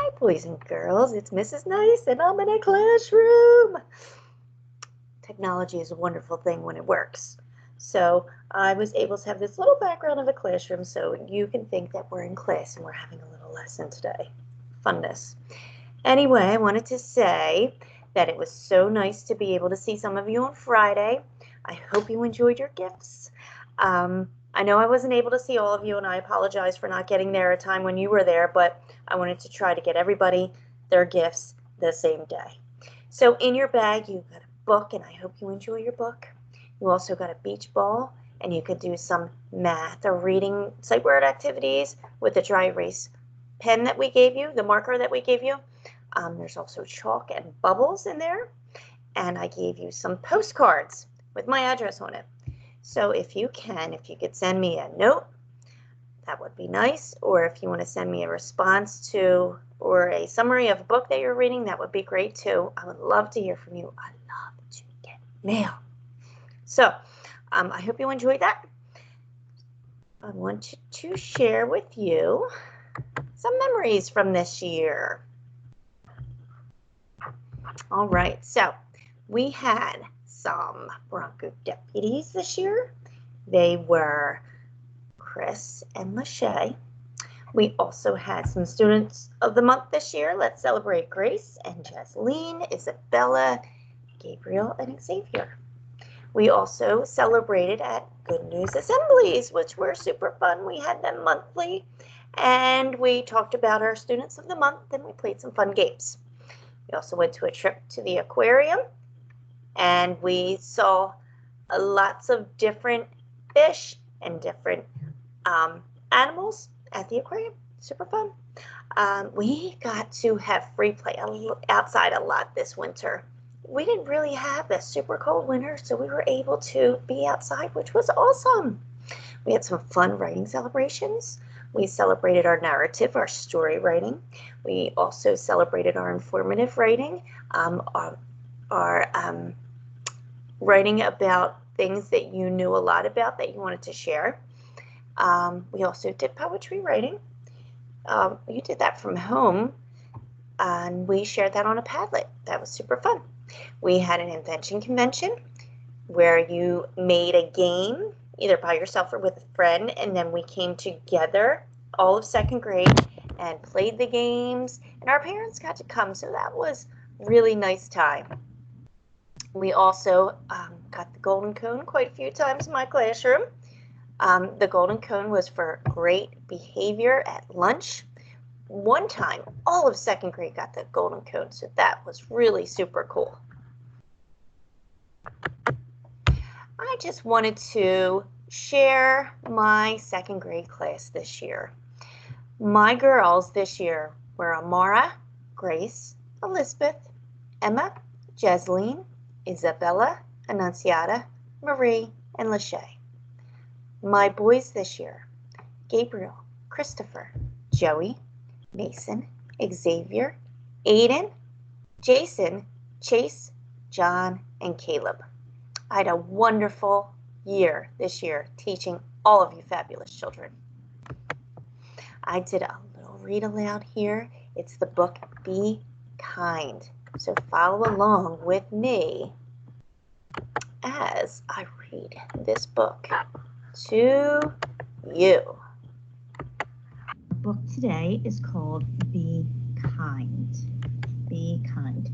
Hi, boys and girls. It's Mrs. Nice, and I'm in a classroom. Technology is a wonderful thing when it works. So I was able to have this little background of a classroom so you can think that we're in class and we're having a little lesson today. Funness. Anyway, I wanted to say that it was so nice to be able to see some of you on Friday. I hope you enjoyed your gifts. I know I wasn't able to see all of you, and I apologize for not getting there at a time when you were there, but I wanted to try to get everybody their gifts the same day. So in your bag, you got a book, and I hope you enjoy your book. You also got a beach ball, and you could do some math or reading sight word activities with the dry erase pen that we gave you, the marker that we gave you. There's also chalk and bubbles in there, and I gave you some postcards with my address on it. So if you could send me a note, that would be nice. Or if you want to send me a response to or a summary of a book that you're reading, that would be great too. I would love to hear from you. I love to get mail. So I hope you enjoyed that. I want to share with you some memories from this year. All right, so we had some Bronco deputies this year. They were Chris and Lachey. We also had some students of the month this year. Let's celebrate Grace and Jasleen, Isabella, Gabriel, and Xavier. We also celebrated at Good News Assemblies, which were super fun. We had them monthly, and we talked about our students of the month, and we played some fun games. We also went to a trip to the aquarium, and we saw lots of different fish and different animals at the aquarium. Super fun. We got to have free play outside a lot this winter. We didn't really have a super cold winter, so we were able to be outside, which was awesome. We had some fun writing celebrations. We celebrated our narrative, our story writing. We also celebrated our informative writing, our writing about things that you knew a lot about that you wanted to share. We also did poetry writing. You did that from home, and we shared that on a Padlet. That was super fun. We had an invention convention where you made a game, either by yourself or with a friend, and then we came together, all of second grade, and played the games, and our parents got to come, so that was really nice time. We also got the Golden Cone quite a few times in my classroom. The Golden Cone was for great behavior at lunch. One time, all of second grade got the Golden Cone, so that was really super cool. I just wanted to share my second grade class this year. My girls this year were Amara, Grace, Elizabeth, Emma, Jasleen, Isabella, Annunciata, Marie, and Lachey. My boys this year, Gabriel, Christopher, Joey, Mason, Xavier, Aiden, Jason, Chase, John, and Caleb. I had a wonderful year this year teaching all of you fabulous children. I did a little read aloud here. It's the book Be Kind. So follow along with me as I read this book to you. The book today is called Be Kind. Be Kind.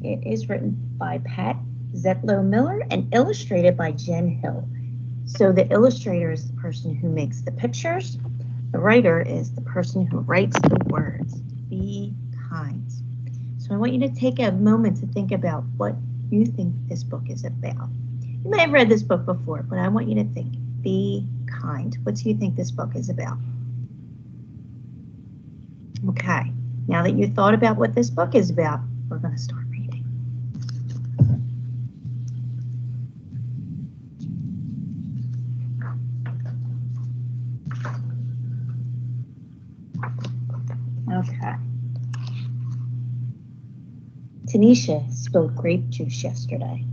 It is written by Pat Zetlow Miller and illustrated by Jen Hill. So the illustrator is the person who makes the pictures. The writer is the person who writes the words. Be kind. So I want you to take a moment to think about what you think this book is about. You may have read this book before, but I want you to think. Be kind. What do you think this book is about? Okay, now that you thought about what this book is about, we're going to start reading. Okay. Tanisha spilled grape juice yesterday.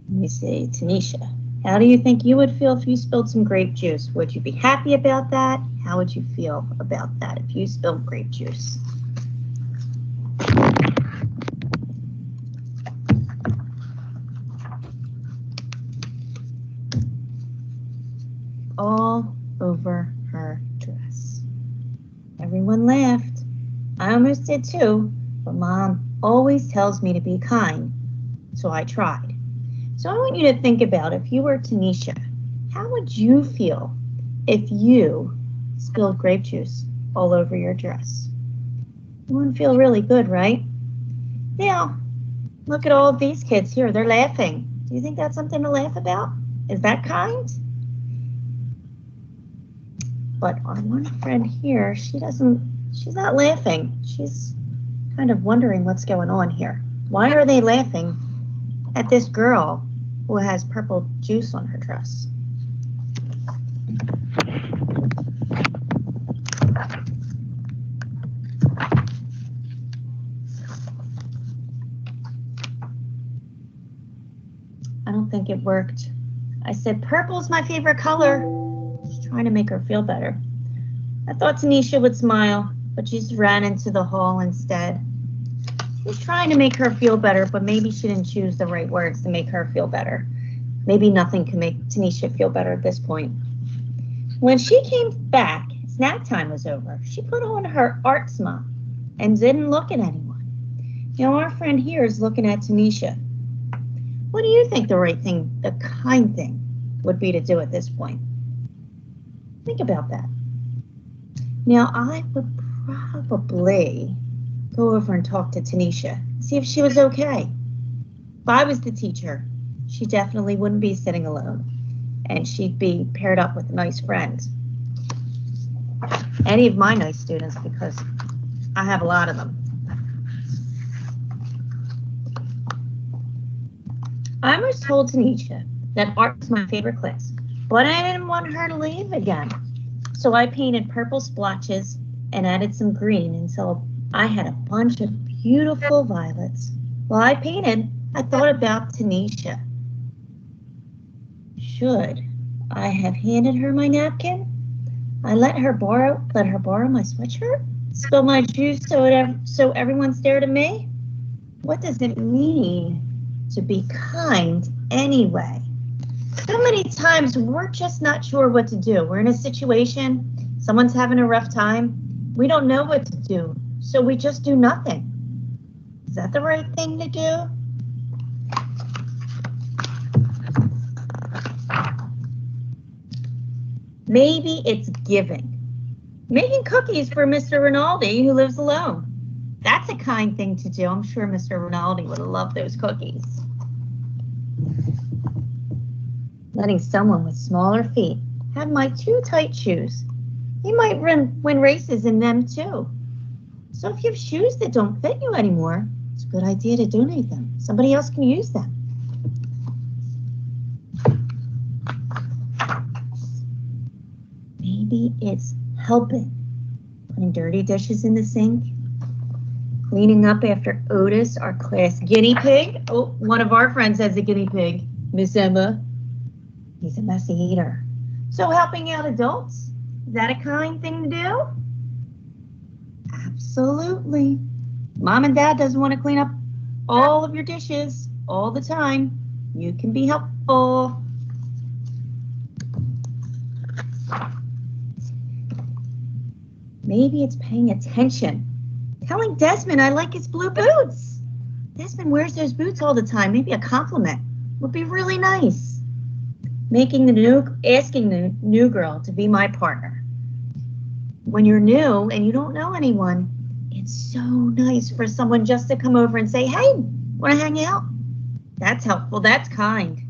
Let me see, Tanisha, how do you think you would feel if you spilled some grape juice? Would you be happy about that? How would you feel about that if you spilled grape juice? all over her dress. Everyone laughed. I almost did too, but Mom always tells me to be kind, so I tried. So I want you to think about if you were Tanisha, how would you feel if you spilled grape juice all over your dress? You wouldn't feel really good, right? Now, look at all of these kids here. They're laughing. Do you think that's something to laugh about? Is that kind? But our one friend here, she's not laughing. She's kind of wondering what's going on here. Why are they laughing at this girl who has purple juice on her dress? I don't think it worked. I said, purple's my favorite color. Just trying to make her feel better. I thought Tanisha would smile, but she just ran into the hall instead. She was trying to make her feel better, but maybe she didn't choose the right words to make her feel better. Maybe nothing can make Tanisha feel better at this point. When she came back, snack time was over. She put on her art smile and didn't look at anyone. Now our friend here is looking at Tanisha. What do you think the right thing, the kind thing, would be to do at this point? Think about that. Now I would probably go over and talk to Tanisha, see if she was okay. If I was the teacher, she definitely wouldn't be sitting alone, and she'd be paired up with a nice friend. Any of my nice students, because I have a lot of them. I was told Tanisha that art was my favorite class, but I didn't want her to leave again. So I painted purple splotches and added some green until I had a bunch of beautiful violets. While I painted, I thought about Tanisha. Should I have handed her my napkin? I let her borrow my sweatshirt? Spill my juice so everyone stared at me? What does it mean to be kind anyway? So many times we're just not sure what to do. We're in a situation, someone's having a rough time, we don't know what to do, so we just do nothing. Is that the right thing to do? Maybe it's giving. Making cookies for Mr. Rinaldi, who lives alone. That's a kind thing to do. I'm sure Mr. Rinaldi would have loved those cookies. Letting someone with smaller feet have my too tight shoes. He might win races in them too. So if you have shoes that don't fit you anymore, it's a good idea to donate them. Somebody else can use them. Maybe it's helping. Putting dirty dishes in the sink. Cleaning up after Otis, our class guinea pig. Oh, one of our friends has a guinea pig, Miss Emma. He's a messy eater. So helping out adults, is that a kind thing to do? Absolutely. Mom and Dad doesn't want to clean up all of your dishes all the time. You can be helpful. Maybe it's paying attention. Telling Desmond I like his blue boots. Desmond wears those boots all the time. Maybe a compliment would be really nice. Asking the new girl to be my partner. When you're new and you don't know anyone, it's so nice for someone just to come over and say, hey, want to hang out? That's helpful. That's kind.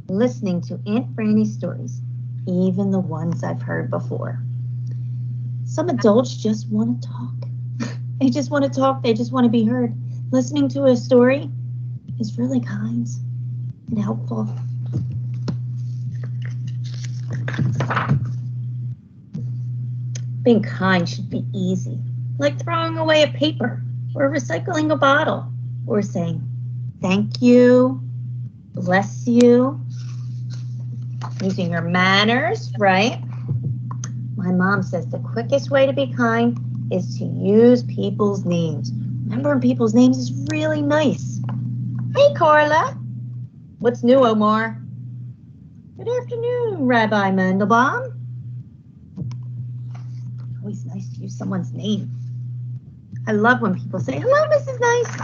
Listening to Aunt Franny's stories, even the ones I've heard before. Some adults just want to talk. They just want to talk. They just want to be heard. Listening to a story is really kind and helpful. Being kind should be easy, like throwing away a paper or recycling a bottle or saying, thank you, bless you, using your manners, right? My mom says the quickest way to be kind is to use people's names. Remembering people's names is really nice. Hey, Carla. What's new, Omar? Good afternoon, Rabbi Mandelbaum. Always nice to use someone's name. I love when people say, hello, Mrs. Nice.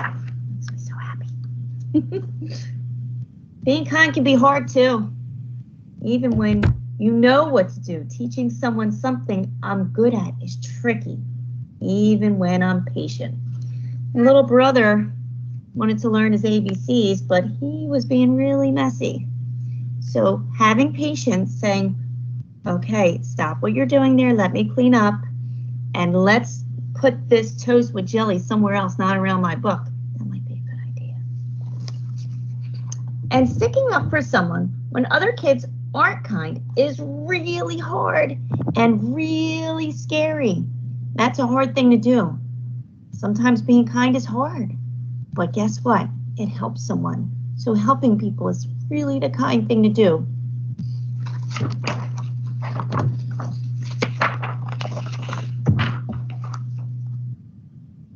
Makes me so happy. Being kind can be hard too. Even when you know what to do, teaching someone something I'm good at is tricky, even when I'm patient. My little brother wanted to learn his ABCs, but he was being really messy. So having patience, saying, okay, stop what you're doing there, let me clean up, and let's put this toast with jelly somewhere else, not around my book. That might be a good idea. And sticking up for someone when other kids aren't kind is really hard and really scary. That's a hard thing to do. Sometimes being kind is hard, but guess what? It helps someone. So helping people is really the kind thing to do.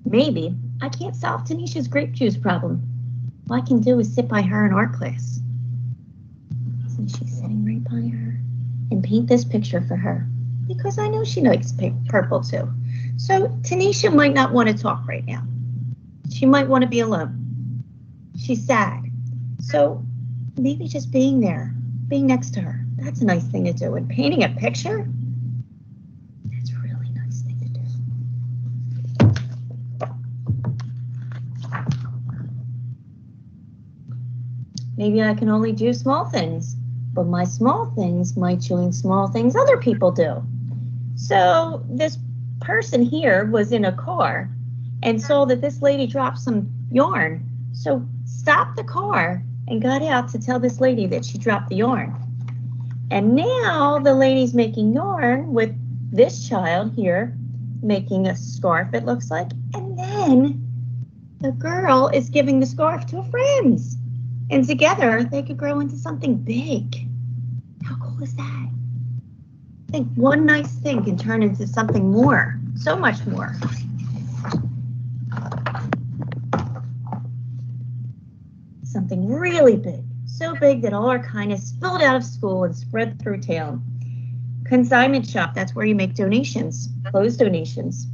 Maybe I can't solve Tanisha's grape juice problem. All I can do is sit by her in art class. Isn't she sitting right by her? And paint this picture for her, because I know she likes purple too. So Tanisha might not want to talk right now. She might want to be alone. She's sad. So maybe just being there, being next to her, that's a nice thing to do. And painting a picture, that's a really nice thing to do. Maybe I can only do small things, but my small things might join small things other people do. So this person here was in a car and saw that this lady dropped some yarn. So stopped the car and got out to tell this lady that she dropped the yarn. And now the lady's making yarn with this child here, making a scarf, it looks like. And then the girl is giving the scarf to her friends. And together they could grow into something big. How cool is that? I think one nice thing can turn into something more, so much more. Something really big, so big that all our kindness spilled out of school and spread through town. Consignment shop, that's where you make donations, closed donations.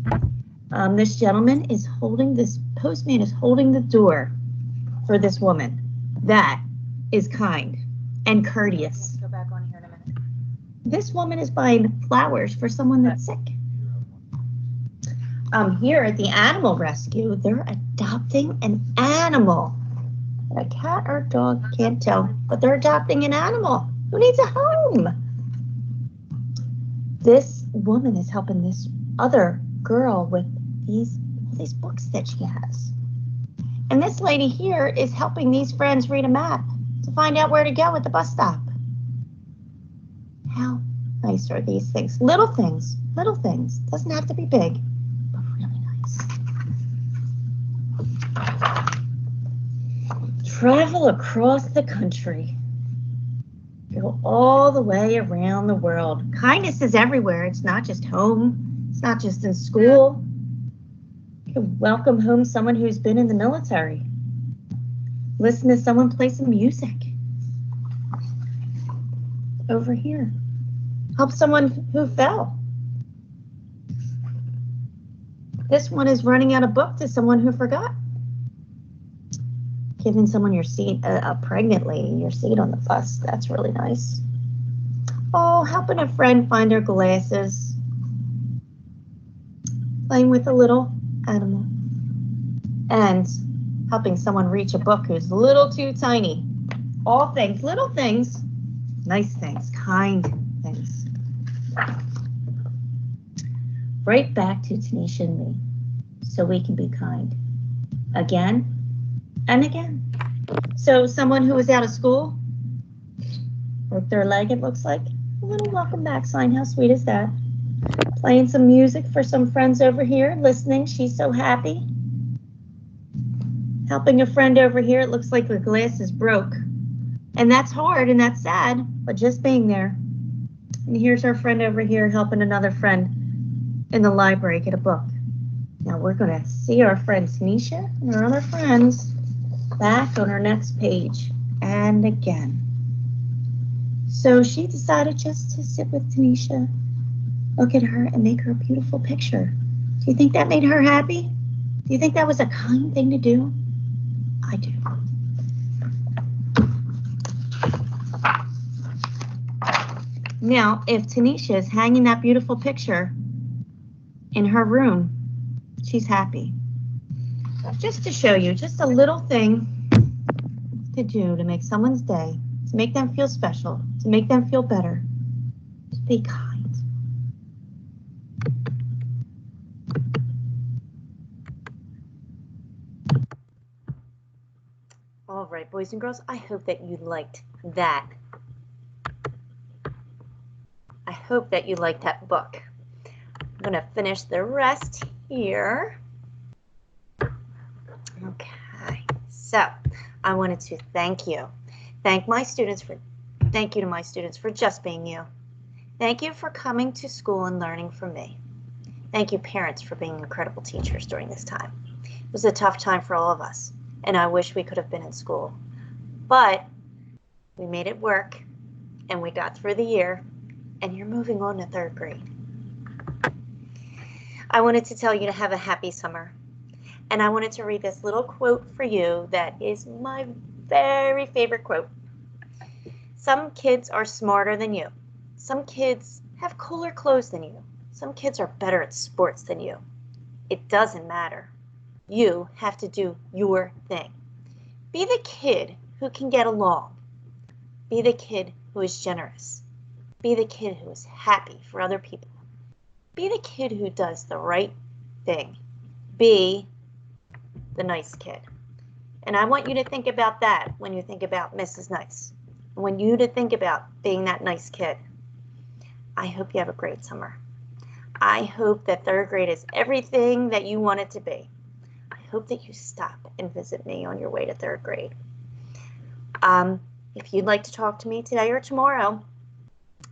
This gentleman is holding, this postman is holding the door for this woman. That is kind and courteous. Go back on here in a minute. This woman is buying flowers for someone that's sick. Here at the animal rescue, they're adopting an animal. A cat or a dog, can't tell, but they're adopting an animal who needs a home. This woman is helping this other girl with these books that she has. And this lady here is helping these friends read a map to find out where to go at the bus stop. How nice are these things? Little things, doesn't have to be big, but really nice. Travel across the country. Go all the way around the world. Kindness is everywhere. It's not just home. It's not just in school. You can welcome home someone who's been in the military. Listen to someone play some music. Over here. Help someone who fell. This one is running out a book to someone who forgot. Giving someone your seat, a pregnant lady, your seat on the bus. That's really nice. Oh, helping a friend find her glasses. Playing with a little animal. And helping someone reach a book who's a little too tiny. All things, little things, nice things, kind things. Right back to Tanisha and me, so we can be kind. Again and again. So someone who was out of school, broke their leg, it looks like. A little welcome back sign, how sweet is that? Playing some music for some friends over here, listening, she's so happy. Helping a friend over here, it looks like the glass is broke. And that's hard and that's sad, but just being there. And here's our friend over here helping another friend in the library get a book. Now we're gonna see our friend Tanisha and our other friends back on our next page. And again. So she decided just to sit with Tanisha, look at her, and make her a beautiful picture. Do you think that made her happy? Do you think that was a kind thing to do? I do. Now, if Tanisha is hanging that beautiful picture in her room, she's happy. Just to show you, just a little thing to do to make someone's day, to make them feel special, to make them feel better. Just be kind. All right, boys and girls, I hope that you liked that. I hope that you liked that book. I'm going to finish the rest here. Okay, so I wanted to thank you. Thank you to my students for just being you. Thank you for coming to school and learning from me. Thank you, parents, for being incredible teachers during this time. It was a tough time for all of us, and I wish we could have been in school. But we made it work, and we got through the year, and you're moving on to 3rd grade. I wanted to tell you to have a happy summer, and I wanted to read this little quote for you that is my very favorite quote. Some kids are smarter than you. Some kids have cooler clothes than you. Some kids are better at sports than you. It doesn't matter. You have to do your thing. Be the kid who can get along. Be the kid who is generous. Be the kid who is happy for other people. Be the kid who does the right thing. Be the nice kid. And I want you to think about that when you think about Mrs. Nice. I want you to think about being that nice kid. I hope you have a great summer. I hope that 3rd grade is everything that you want it to be. I hope that you stop and visit me on your way to 3rd grade. If you'd like to talk to me today or tomorrow,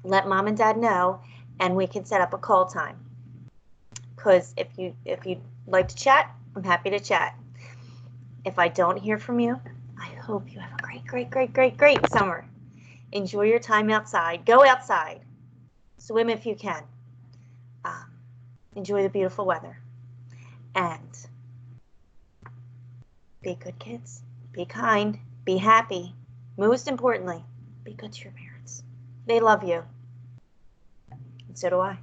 let Mom and Dad know, and we can set up a call time. Because if you'd like to chat, I'm happy to chat. If I don't hear from you, I hope you have a great summer. Enjoy your time outside. Go outside. Swim if you can. Enjoy the beautiful weather. And be good kids. Be kind. Be happy. Most importantly, be good to your parents. They love you. And so do I.